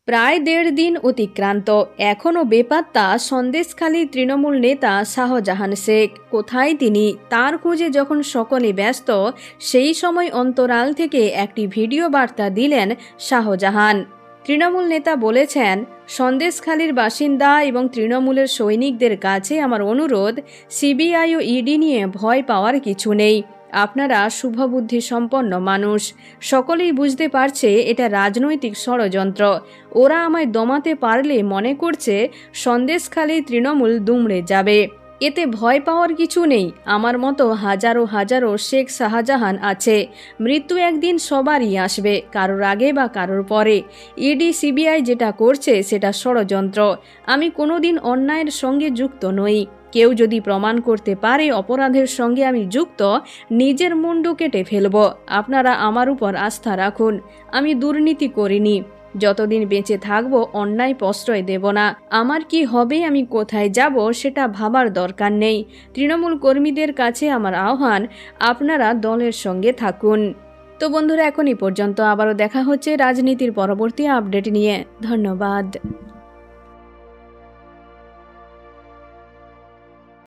প্রায় ১.৫ দিন অতিক্রান্ত, এখনও বেপাত্তা সন্দেশখালীর তৃণমূল নেতা শাহজাহান শেখ। কোথায় তিনি? তার খোঁজে যখন সকলে ব্যস্ত, সেই সময় অন্তরাল থেকে একটি ভিডিও বার্তা দিলেন শাহজাহান। তৃণমূল নেতা বলেছেন, সন্দেশখালীর বাসিন্দা এবং তৃণমূলের সৈনিকদের কাছে আমার অনুরোধ, সিবিআই ও ইডি নিয়ে ভয় পাওয়ার কিছু নেই। আপনারা শুভবুদ্ধি সম্পন্ন মানুষ, সকলেই বুঝতে পারছে এটা রাজনৈতিক ষড়যন্ত্র। ওরা আমায় দমাতে পারলে মনে করছে সন্দেশখালী তৃণমূল দুমড়ে যাবে। এতে ভয় পাওয়ার কিছু নেই। আমার মতো হাজারো হাজারো শেখ শাহজাহান আছে। মৃত্যু একদিন সবারই আসবে, কারোর আগে বা কারোর পরে। ইডি সিবিআই যেটা করছে সেটা ষড়যন্ত্র। আমি কোনোদিন অন্যায়ের সঙ্গে যুক্ত নই। কেউ যদি প্রমাণ করতে পারে অপরাধের সঙ্গে আমি যুক্ত, নিজের মুন্ডু কেটে ফেলব। আপনারা আমার উপর আস্থা রাখুন। আমি দুর্নীতি করিনি। যতদিন বেঁচে থাকবো অন্যায় প্রশ্রয় দেব না। আমার কি হবে, আমি কোথায় যাব, সেটা ভাবার দরকার নেই। তৃণমূল কর্মীদের কাছে আমার আহ্বান, আপনারা দলের সঙ্গে থাকুন। তো বন্ধুরা, এখনই পর্যন্ত। আবারও দেখা হচ্ছে রাজনীতির পরবর্তী আপডেট নিয়ে। ধন্যবাদ।